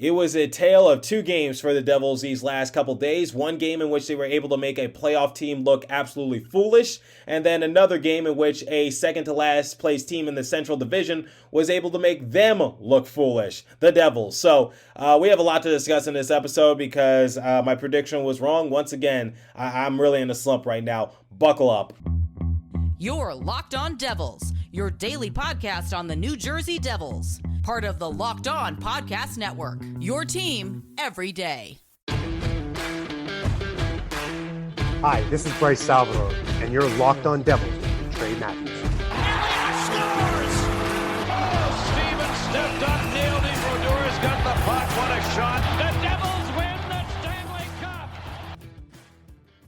It was a tale of two games for the Devils these last couple days. One game in which they were able to make a playoff team look absolutely foolish, and then another game in which a second to last place team in the Central Division was able to make them look foolish, the Devils. So we have a lot to discuss in this episode because my prediction was wrong. Once again, I'm really in a slump right now. Buckle up. You're Locked On Devils, your daily podcast on the New Jersey Devils. Part of the Locked On Podcast Network, your team every day. Hi, this is Bryce Salvador, and you're Locked On Devils with Trey Matthews. Scores! Oh, Stevens stepped up, nailed it. Brodor's got the puck. What a shot. The Devils win the Stanley Cup.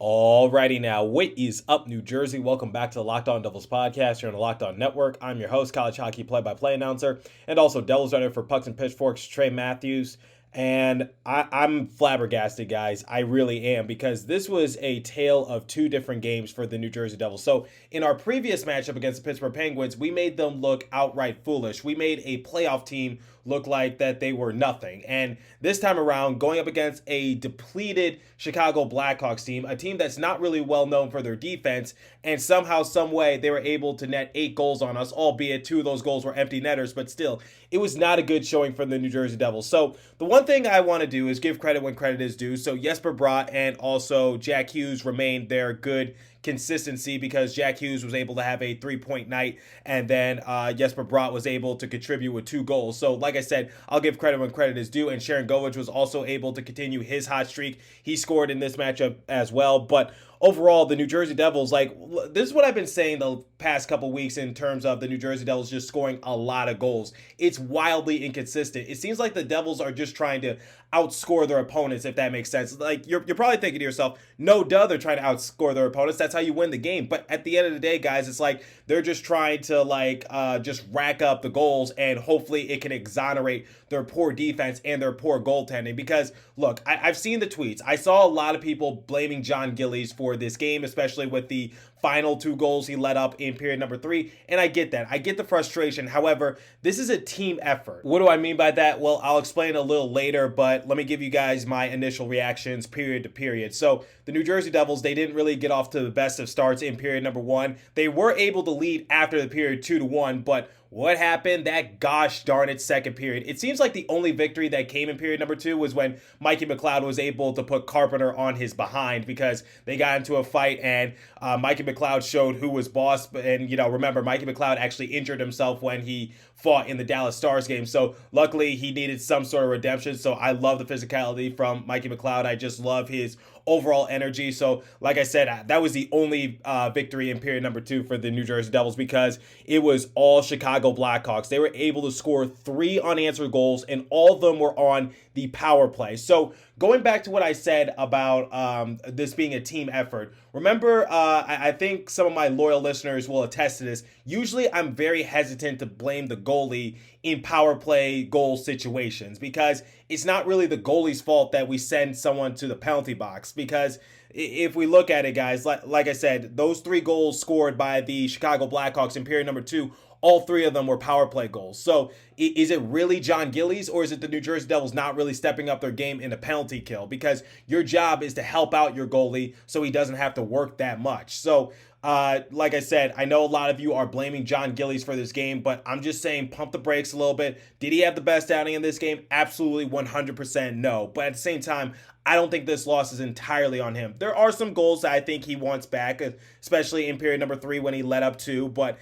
Alrighty now, what is up, New Jersey? Welcome back to the Locked On Devils podcast here on the Locked On Network. I'm your host, college hockey play-by-play announcer, and also Devils writer for Pucks and Pitchforks, Trey Matthews. And I'm flabbergasted, guys. I really am, because this was a tale of two different games for the New Jersey Devils. So in our previous matchup against the Pittsburgh Penguins, we made them look outright foolish. We made a playoff team look like that they were nothing. And this time around, going up against a depleted Chicago Blackhawks team, a team that's not really well known for their defense, and somehow, some way, they were able to net 8 goals on us, albeit 2 of those goals were empty netters, but still, it was not a good showing for the New Jersey Devils. So the one thing I want to do is give credit when credit is due. So Jesper Bratt and also Jack Hughes remained their good consistency, because Jack Hughes was able to have a 3-point night, and then Jesper Bratt was able to contribute with 2 goals. So like I said, I'll give credit when credit is due, and Sharon Govich was also able to continue his hot streak. He scored in this matchup as well, but overall, the New Jersey Devils, this is what I've been saying the past couple weeks in terms of the New Jersey Devils just scoring a lot of goals. It's wildly inconsistent. It seems like the Devils are just trying to outscore their opponents, if that makes sense. Like, you're probably thinking to yourself, no duh, they're trying to outscore their opponents. That's how you win the game. But at the end of the day, guys, it's like they're just trying to just rack up the goals, and hopefully it can exonerate their poor defense and their poor goaltending. Because look, I've seen the tweets. I saw a lot of people blaming John Gillies for this game, especially with the final 2 goals he let up in period number 3. And I get that. I get the frustration. However, this is a team effort. What do I mean by that? Well, I'll explain a little later, but let me give you guys my initial reactions period to period. So the New Jersey Devils, they didn't really get off to the best of starts in period number 1. They were able to lead after the period 2-1, but what happened that gosh darn it second period? It seems like the only victory that came in period number 2 was when Mikey McLeod was able to put Carpenter on his behind, because they got into a fight, and Mikey McLeod showed who was boss. And, remember, Mikey McLeod actually injured himself when he fought in the Dallas Stars game. So luckily he needed some sort of redemption. So I love the physicality from Mikey McLeod. I just love his overall energy. So like I said, that was the only victory in period number 2 for the New Jersey Devils, because it was all Chicago Blackhawks. They were able to score 3 unanswered goals, and all of them were on the power play. So going back to what I said about this being a team effort, remember, I think some of my loyal listeners will attest to this. Usually I'm very hesitant to blame the goalie in power play goal situations, because it's not really the goalie's fault that we send someone to the penalty box. Because if we look at it, guys, like I said, those 3 goals scored by the Chicago Blackhawks in period number 2, all 3 of them were power play goals. So is it really John Gillies, or is it the New Jersey Devils not really stepping up their game in a penalty kill? Because your job is to help out your goalie so he doesn't have to work that much. So like I said, I know a lot of you are blaming John Gillies for this game, but I'm just saying, pump the brakes a little bit. Did he have the best outing in this game? Absolutely 100% no. But at the same time, I don't think this loss is entirely on him. There are some goals that I think he wants back, especially in period number 3 when he led up 2. But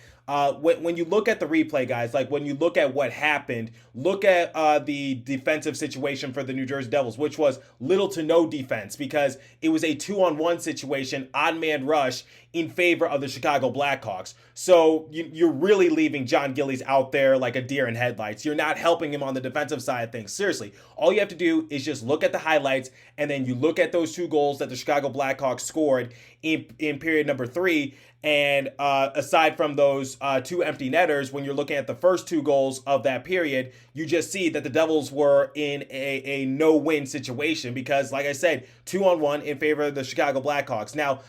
when you look at the replay, guys, like when you look at what happened, look at the defensive situation for the New Jersey Devils, which was little to no defense, because it was a 2-on-1 situation, odd man rush in favor of the Chicago Blackhawks. So you're really leaving John Gillies out there like a deer in headlights. You're not helping him on the defensive side of things. Seriously, all you have to do is just look at the highlights, and then you look at those 2 goals that the Chicago Blackhawks scored in period number 3. And aside from those 2 empty netters, when you're looking at the first 2 goals of that period, you just see that the Devils were in a no-win situation, because, like I said, 2-on-1 in favor of the Chicago Blackhawks. Now,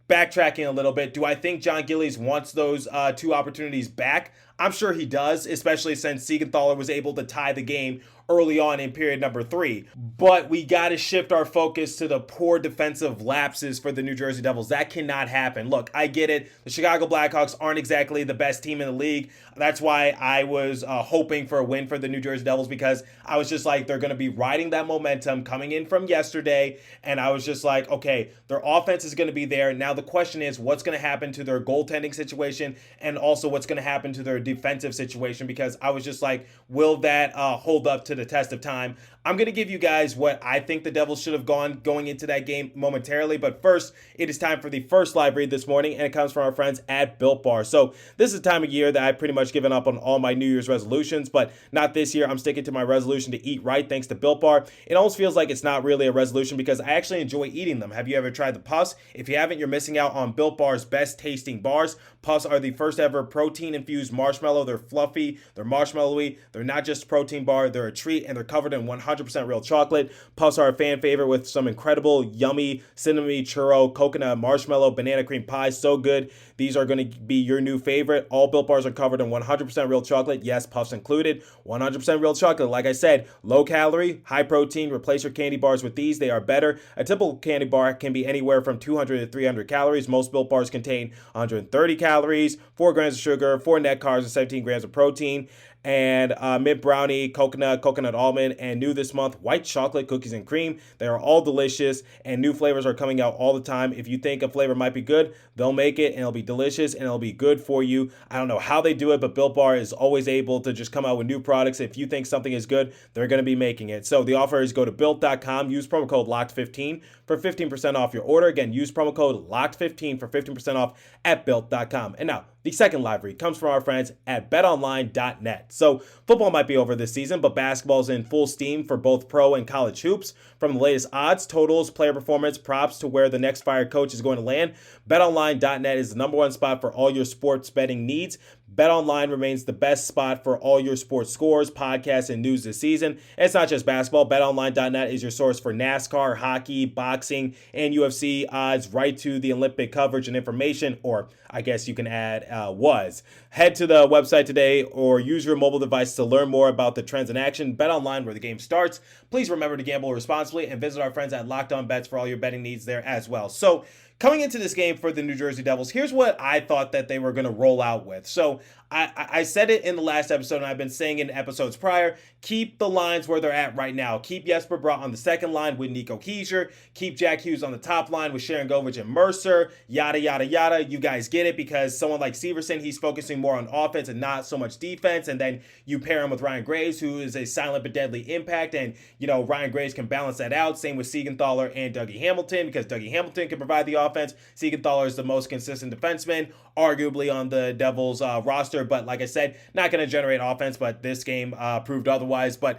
backtracking a little bit, do I think John Gillies wants those 2 opportunities back? I'm sure he does, especially since Siegenthaler was able to tie the game early on in period number 3. But we got to shift our focus to the poor defensive lapses for the New Jersey Devils. That cannot happen. Look, I get it. The Chicago Blackhawks aren't exactly the best team in the league. That's why I was hoping for a win for the New Jersey Devils, because I was just like, they're going to be riding that momentum coming in from yesterday. And I was just like, okay, their offense is going to be there. Now the question is, what's going to happen to their goaltending situation, and also what's going to happen to their defensive situation, because I was just like, will that hold up to the test of time? I'm going to give you guys what I think the Devils should have going into that game momentarily. But first, it is time for the first live read this morning, and it comes from our friends at Built Bar. So this is the time of year that I've pretty much given up on all my New Year's resolutions, but not this year. I'm sticking to my resolution to eat right thanks to Built Bar. It almost feels like it's not really a resolution because I actually enjoy eating them. Have you ever tried the Puffs? If you haven't, you're missing out on Built Bar's best tasting bars. Puffs are the first ever protein-infused marshmallow. They're fluffy, they're marshmallowy, they're not just a protein bar, they're a treat, and they're covered in 100% real chocolate. Puffs are a fan favorite with some incredible, yummy, cinnamon churro, coconut, marshmallow, banana cream pie. So good. These are going to be your new favorite. All Built Bars are covered in 100% real chocolate. Yes, Puffs included. 100% real chocolate. Like I said, low calorie, high protein. Replace your candy bars with these. They are better. A typical candy bar can be anywhere from 200 to 300 calories. Most Built Bars contain 130 calories, 4 grams of sugar, 4 net carbs, and 17 grams of protein. And mint brownie, coconut almond, and new this month, white chocolate cookies and cream. They are all delicious, and new flavors are coming out all the time. If you think a flavor might be good, they'll make it, and it'll be delicious, and it'll be good for you. I don't know how they do it, but Built Bar is always able to just come out with new products. If you think something is good, they're going to be making it. So the offer is go to Built.com, use promo code LOCKED15 for 15% off your order. Again, use promo code LOCKED15 for 15% off at Built.com. And now, the second live read comes from our friends at BetOnline.net. So football might be over this season, but basketball is in full steam for both pro and college hoops. From the latest odds, totals, player performance, props to where the next fired coach is going to land, BetOnline.net is the number one spot for all your sports betting needs. BetOnline remains the best spot for all your sports scores, podcasts, and news this season. And it's not just basketball. BetOnline.net is your source for NASCAR, hockey, boxing, and UFC odds, right to the Olympic coverage and information, or I guess you can add was. Head to the website today or use your mobile device to learn more about the trends in action. BetOnline, where the game starts. Please remember to gamble responsibly and visit our friends at Locked On Bets for all your betting needs there as well. So, coming into this game for the New Jersey Devils, here's what I thought that they were going to roll out with. So I said it in the last episode, and I've been saying it in episodes prior. Keep the lines where they're at right now. Keep Jesper Bratt on the second line with Nico Hischier. Keep Jack Hughes on the top line with Sharon Govich and Mercer. Yada, yada, yada. You guys get it, because someone like Severson, he's focusing more on offense and not so much defense. And then you pair him with Ryan Graves, who is a silent but deadly impact. And, you know, Ryan Graves can balance that out. Same with Siegenthaler and Dougie Hamilton, because Dougie Hamilton can provide the offense. Siegenthaler is the most consistent defenseman, arguably on the Devils roster, but like I said, not going to generate offense, but this game proved otherwise. But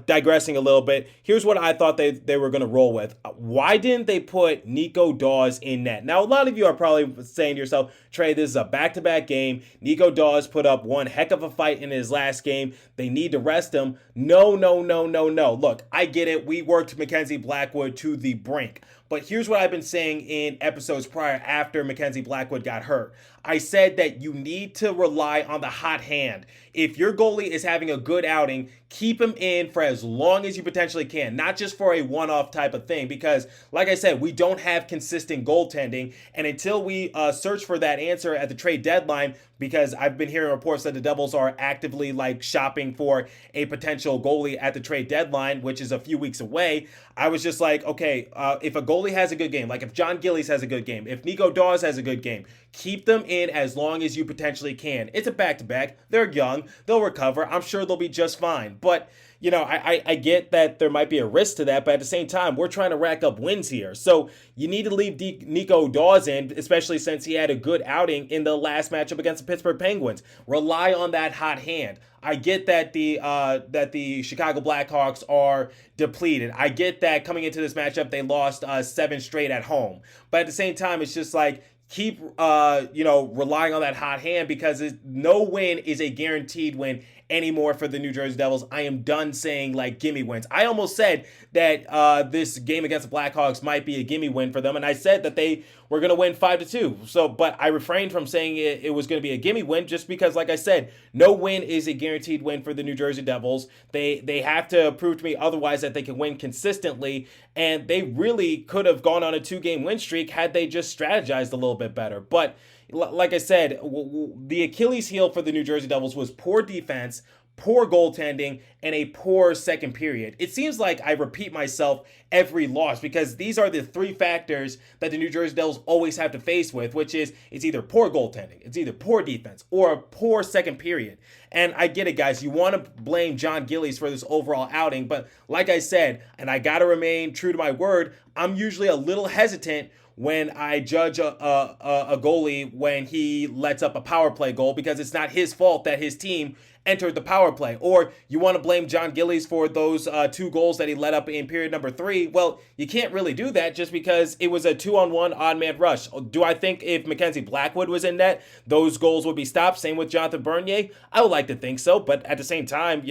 digressing a little bit, here's what I thought they were going to roll with. Why didn't they put Nico Daws in net? Now, a lot of you are probably saying to yourself, Trey, this is a back-to-back game. Nico Daws put up one heck of a fight in his last game. They need to rest him. No. Look, I get it. We worked Mackenzie Blackwood to the brink. But here's what I've been saying in episodes prior after Mackenzie Blackwood got hurt. I said that you need to rely on the hot hand. If your goalie is having a good outing, keep him in for as long as you potentially can, not just for a one-off type of thing, because like I said, we don't have consistent goaltending, and until we search for that answer at the trade deadline, because I've been hearing reports that the Devils are actively shopping for a potential goalie at the trade deadline, which is a few weeks away. I was just like, okay, if a goalie has a good game, like if John Gillies has a good game, if Nico Daws has a good game, keep them in as long as you potentially can. It's a back-to-back. They're young. They'll recover. I'm sure they'll be just fine. But, you know, I get that there might be a risk to that, but at the same time, we're trying to rack up wins here. So you need to leave Nico Daws in, especially since he had a good outing in the last matchup against the Pittsburgh Penguins. Rely on that hot hand. I get that the Chicago Blackhawks are depleted. I get that coming into this matchup, they lost 7 straight at home. But at the same time, it's just like, keep relying on that hot hand, because no win is a guaranteed win anymore for the New Jersey Devils. I am done saying like gimme wins. I almost said that this game against the Blackhawks might be a gimme win for them, and I said that they were going to win 5-2. So, but I refrained from saying it was going to be a gimme win just because, like I said, no win is a guaranteed win for the New Jersey Devils. They have to prove to me otherwise that they can win consistently, and they really could have gone on a 2-game win streak had they just strategized a little bit better. But like I said, the Achilles heel for the New Jersey Devils was poor defense, poor goaltending, and a poor second period. It seems like I repeat myself every loss because these are the 3 factors that the New Jersey Devils always have to face with, which is it's either poor goaltending, it's either poor defense, or a poor second period. And I get it, guys. You want to blame John Gillies for this overall outing, but like I said, and I got to remain true to my word, I'm usually a little hesitant when I judge a goalie when he lets up a power play goal because it's not his fault that his team entered the power play. Or you want to blame John Gillies for those 2 goals that he let up in period number 3. Well, you can't really do that just because it was a 2-on-1 odd man rush. Do I think if Mackenzie Blackwood was in net, those goals would be stopped? Same with Jonathan Bernier? I would like to think so, but at the same time,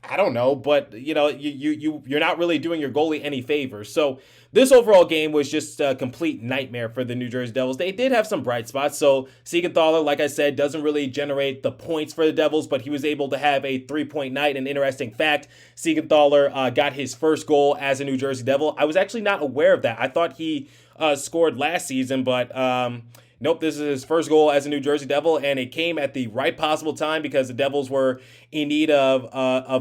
I don't know, but you're not really doing your goalie any favors. So this overall game was just a complete nightmare for the New Jersey Devils. They did have some bright spots. So Siegenthaler, like I said, doesn't really generate the points for the Devils, but he was able to have a 3-point night. An interesting fact, Siegenthaler got his first goal as a New Jersey Devil. I was actually not aware of that. I thought he scored last season, but nope, this is his first goal as a New Jersey Devil, and it came at the right possible time because the Devils were in need of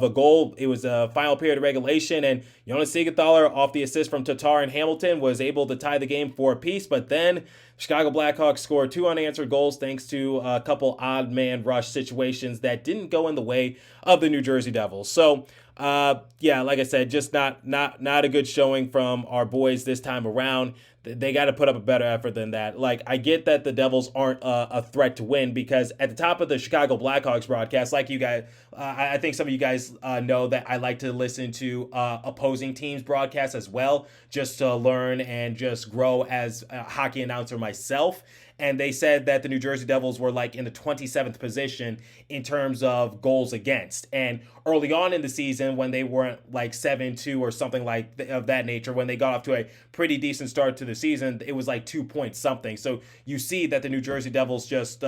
a goal. It was a final period of regulation, and Jonas Siegenthaler, off the assist from Tatar and Hamilton, was able to tie the game for a piece, but then Chicago Blackhawks scored 2 unanswered goals thanks to a couple odd man rush situations that didn't go in the way of the New Jersey Devils. So, like I said, just not a good showing from our boys this time around. They got to put up a better effort than that. Like, I get that the Devils aren't a threat to win because at the top of the Chicago Blackhawks broadcast, like you guys, I think some of you guys know that I like to listen to opposing teams' broadcasts as well, just to learn and just grow as a hockey announcer myself. And they said that the New Jersey Devils were like in the 27th position in terms of goals against. And early on in the season, when they weren't like 7-2 or something like of that nature, when they got off to a pretty decent start to the season, it was like 2 point something. So you see that the New Jersey Devils just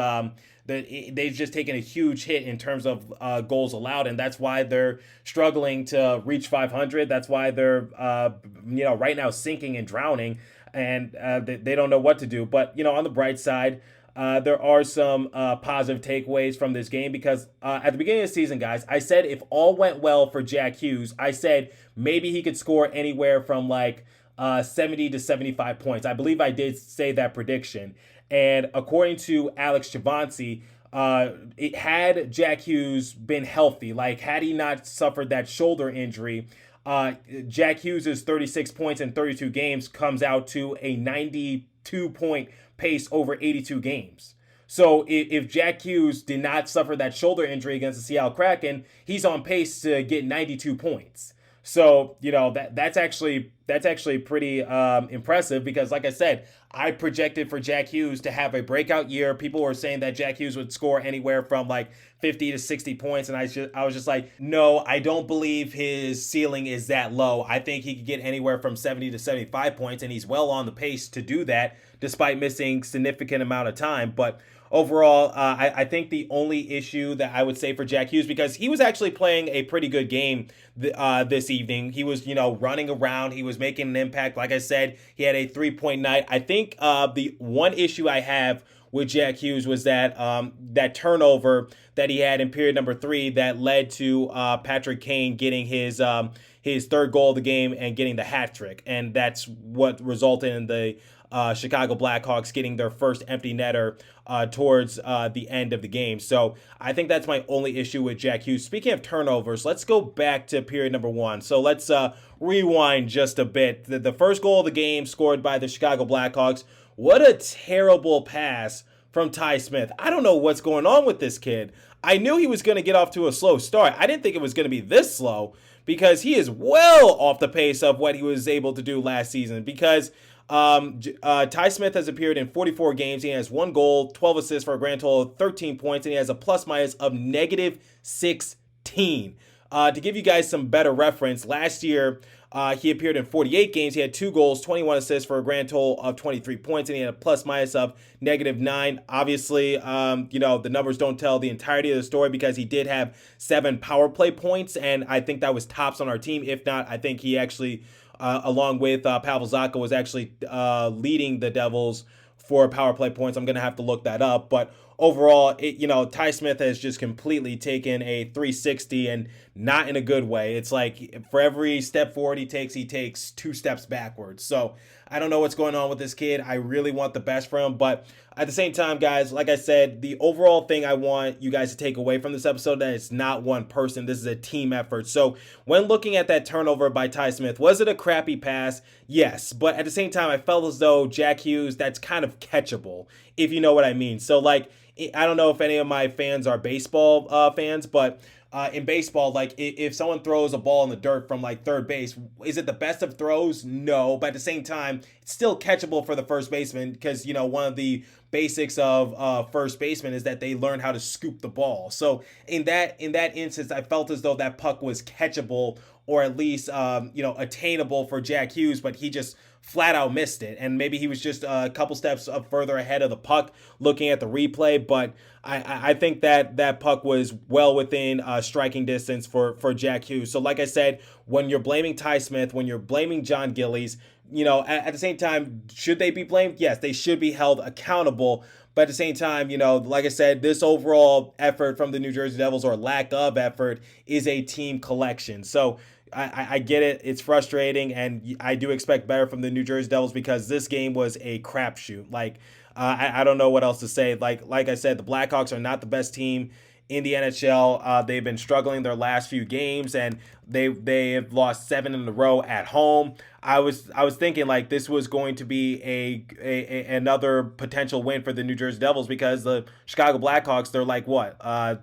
they've just taken a huge hit in terms of goals allowed, and that's why they're struggling to reach 500. That's why they're right now sinking and drowning. And they don't know what to do. But, on the bright side, there are some positive takeaways from this game because at the beginning of the season, guys, I said if all went well for Jack Hughes, I said maybe he could score anywhere from like 70 to 75 points. I believe I did say that prediction. And according to Alex Chavancy, it had Jack Hughes been healthy, like had he not suffered that shoulder injury, Jack Hughes' 36 points in 32 games comes out to a 92-point pace over 82 games. So if Jack Hughes did not suffer that shoulder injury against the Seattle Kraken, he's on pace to get 92 points. So, that's actually pretty impressive because, like I said, I projected for Jack Hughes to have a breakout year. People were saying that Jack Hughes would score anywhere from like 50 to 60 points. And I was just like, no, I don't believe his ceiling is that low. I think he could get anywhere from 70 to 75 points. And he's well on the pace to do that despite missing significant amount of time. But overall, I think the only issue that I would say for Jack Hughes, because he was actually playing a pretty good game this evening. He was, running around. He was making an impact. Like I said, he had a 3-point night. I think the one issue I have with Jack Hughes was that that turnover that he had in period number 3 that led to Patrick Kane getting his third goal of the game and getting the hat trick. And that's what resulted in the Chicago Blackhawks getting their first empty netter towards the end of the game. So I think that's my only issue with Jack Hughes. Speaking of turnovers, let's go back to period number 1. So let's rewind just a bit. The first goal of the game scored by the Chicago Blackhawks. What a terrible pass from Ty Smith. I don't know what's going on with this kid. I knew he was going to get off to a slow start. I didn't think it was going to be this slow because he is well off the pace of what he was able to do last season because Ty Smith has appeared in 44 games. He has 1 goal, 12 assists for a grand total of 13 points, and he has a plus minus of -6 To give you guys some better reference, last year he appeared in 48 games. He had 2 goals, 21 assists for a grand total of 23 points, and he had a plus-minus of -9. Obviously, the numbers don't tell the entirety of the story because he did have 7 power play points, and I think that was tops on our team. If not, I think he actually, along with Pavel Zacha, was actually leading the Devils for power play points. I'm going to have to look that up, but overall, Ty Smith has just completely taken a 360 and not in a good way. It's like for every step forward he takes 2 steps backwards. So I don't know what's going on with this kid. I really want the best for him, but at the same time, guys, like I said, the overall thing I want you guys to take away from this episode, that it's not one person. This is a team effort. So when looking at that turnover by Ty Smith, was it a crappy pass? Yes, but at the same time, I felt as though Jack Hughes, that's kind of catchable, if you know what I mean. So like, I don't know if any of my fans are baseball fans, but in baseball, like if someone throws a ball in the dirt from like third base, is it the best of throws? No, but at the same time, it's still catchable for the first baseman because, one of the basics of first baseman is that they learn how to scoop the ball. So in that instance, I felt as though that puck was catchable or at least, attainable for Jack Hughes, but he just flat out missed it. And maybe he was just a couple steps up further ahead of the puck looking at the replay. But I think that puck was well within striking distance for Jack Hughes. So like I said, when you're blaming Ty Smith, when you're blaming John Gillies, at the same time, should they be blamed? Yes, they should be held accountable. But at the same time, like I said, this overall effort from the New Jersey Devils, or lack of effort, is a team collection. So I get it. It's frustrating, and I do expect better from the New Jersey Devils because this game was a crapshoot. Like, I don't know what else to say. Like I said, the Blackhawks are not the best team in the NHL. They've been struggling their last few games, and they have lost 7 in a row at home. I was thinking like this was going to be another potential win for the New Jersey Devils because the Chicago Blackhawks, they're like what?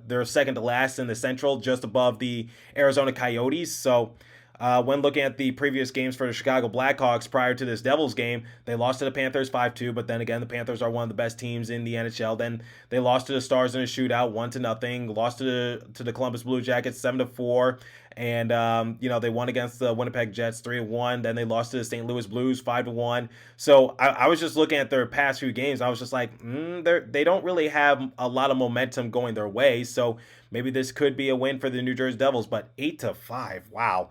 They're second to last in the Central, just above the Arizona Coyotes. So when looking at the previous games for the Chicago Blackhawks prior to this Devils game, they lost to the Panthers 5-2, but then again, the Panthers are one of the best teams in the NHL. Then they lost to the Stars in a shootout 1-0, lost to the Columbus Blue Jackets 7-4, and they won against the Winnipeg Jets 3-1. Then they lost to the St. Louis Blues 5-1. So I was just looking at their past few games. I was just like, they don't really have a lot of momentum going their way. So maybe this could be a win for the New Jersey Devils, but 8-5, wow.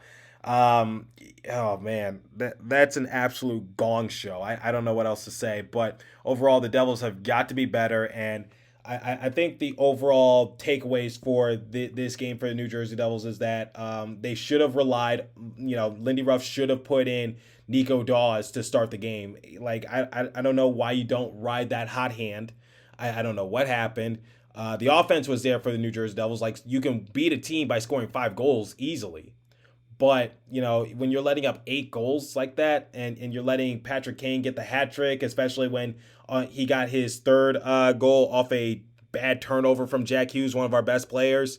Oh man, that's an absolute gong show. I don't know what else to say, but overall the Devils have got to be better, and I think the overall takeaways for this game for the New Jersey Devils is that they should have relied, Lindy Ruff should have put in Nico Dawes to start the game. Like, I don't know why you don't ride that hot hand. I don't know what happened. The offense was there for the New Jersey Devils. Like, you can beat a team by scoring 5 goals easily. But, when you're letting up 8 goals like that and you're letting Patrick Kane get the hat trick, especially when he got his third goal off a bad turnover from Jack Hughes, one of our best players,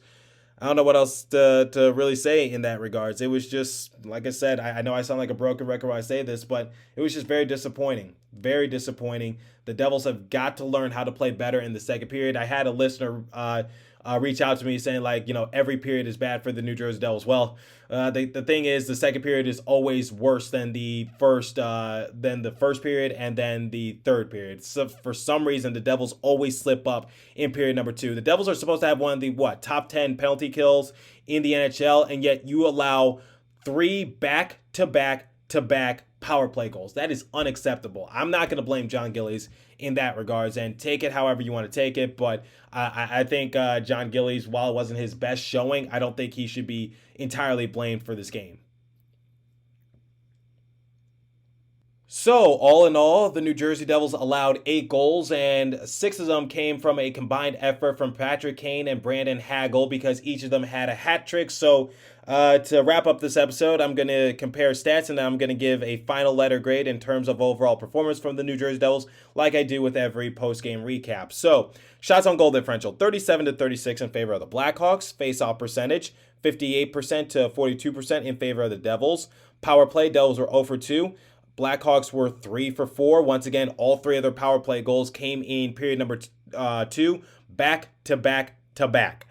I don't know what else to really say in that regards. It was just, like I said, I know I sound like a broken record when I say this, but it was just very disappointing. Very disappointing. The Devils have got to learn how to play better in the second period. I had a listener reach out to me saying, like, every period is bad for the New Jersey Devils. Well, the thing is, the second period is always worse than the first period and then the third period. So for some reason, the Devils always slip up in period number 2. The Devils are supposed to have one of the top 10 penalty kills in the NHL, and yet you allow 3 back-to-back power play goals. That is unacceptable. I'm not going to blame John Gillies in that regards, and take it however you want to take it, but I think John Gillies, while it wasn't his best showing, I don't think he should be entirely blamed for this game. So, all in all, the New Jersey Devils allowed 8 goals, and 6 of them came from a combined effort from Patrick Kane and Brandon Hagel because each of them had a hat trick. So, to wrap up this episode, I'm going to compare stats, and then I'm going to give a final letter grade in terms of overall performance from the New Jersey Devils, like I do with every post-game recap. So, shots on goal differential, 37-36 in favor of the Blackhawks. Face-off percentage, 58% to 42% in favor of the Devils. Power play, Devils were 0 for 2. Blackhawks were 3 for 4. Once again, all 3 of their power play goals came in period number 2, back to back to back.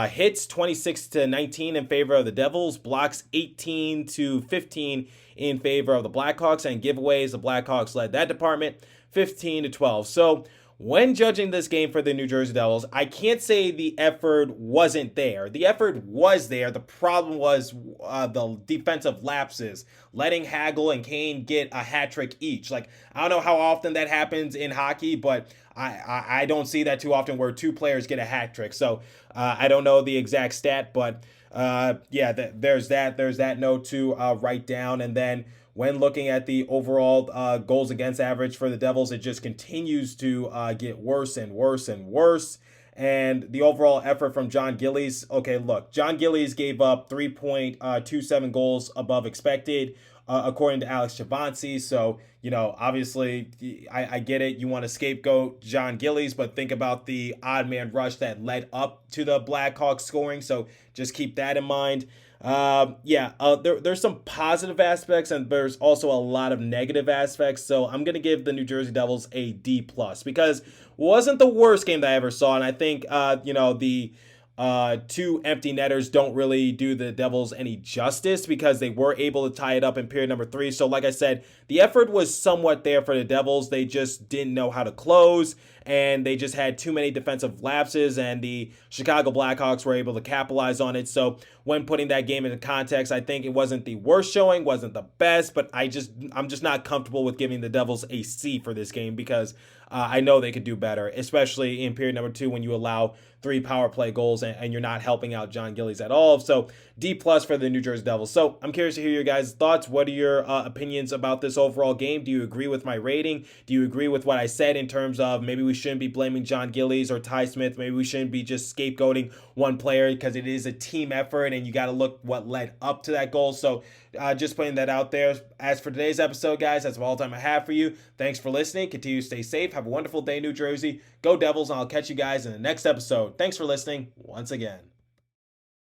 Hits 26-19 in favor of the Devils, blocks 18-15 in favor of the Blackhawks, and giveaways, the Blackhawks led that department 15-12. So when judging this game for the New Jersey Devils, I can't say the effort wasn't there. The effort was there. The problem was the defensive lapses, letting Hagel and Kane get a hat trick each. Like, I don't know how often that happens in hockey, but I don't see that too often where two players get a hat trick. So I don't know the exact stat, but there's that note to write down. And then when looking at the overall goals against average for the Devils, it just continues to get worse and worse and worse. And the overall effort from John Gillies, okay, look, John Gillies gave up 3.27 goals above expected, according to Alex Chavancy. So, obviously, I get it. You want to scapegoat John Gillies, but think about the odd man rush that led up to the Blackhawks scoring. So just keep that in mind. There's some positive aspects, and there's also a lot of negative aspects. So I'm going to give the New Jersey Devils a D+, because it wasn't the worst game that I ever saw. And I think, the two empty netters don't really do the Devils any justice, because they were able to tie it up in period number 3. So like I said, the effort was somewhat there for the Devils. They just didn't know how to close, and they just had too many defensive lapses, and the Chicago Blackhawks were able to capitalize on it. So when putting that game into context, I think it wasn't the worst showing, wasn't the best, but I'm just not comfortable with giving the Devils a C for this game, because I know they could do better, especially in period number 2 when you allow 3 power play goals and you're not helping out John Gillies at all. So D+ for the New Jersey Devils. So I'm curious to hear your guys' thoughts. What are your opinions about this overall game? Do you agree with my rating? Do you agree with what I said in terms of maybe we shouldn't be blaming John Gillies or Ty Smith? Maybe we shouldn't be just scapegoating one player, because it is a team effort and you got to look what led up to that goal. So just putting that out there. As for today's episode, guys, that's all the time I have for you. Thanks for listening. Continue to stay safe. Have a wonderful day, New Jersey. Go Devils, and I'll catch you guys in the next episode. Thanks for listening once again.